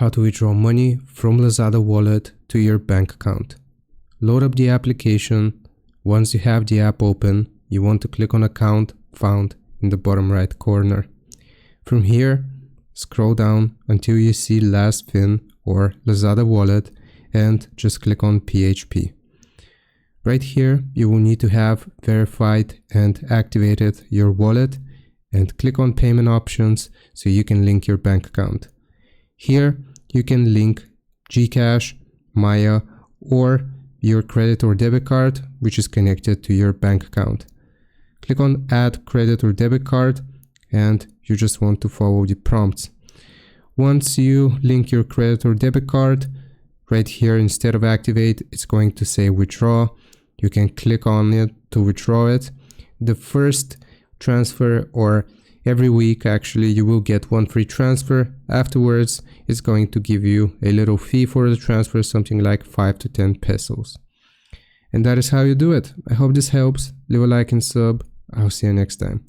How to withdraw money from Lazada Wallet to your bank account. Load up the application. Once you have the app open, you want to click on Account found in the bottom right corner. From here, scroll down until you see Last Fin or Lazada Wallet and just click on PHP. Right here, you will need to have verified and activated your wallet and click on Payment Options so you can link your bank account. Here, you can link Gcash, Maya, or your credit or debit card, which is connected to your bank account. Click on Add Credit or Debit Card, and you just want to follow the prompts. Once you link your credit or debit card, right here, instead of Activate, it's going to say Withdraw. You can click on it to withdraw it. The first transfer, or every week actually, you will get one free transfer. Afterwards, it's going to give you a little fee for the transfer, something like 5 to 10 pesos. And that is how you do it. I hope this helps. Leave a like and sub. I'll see you next time.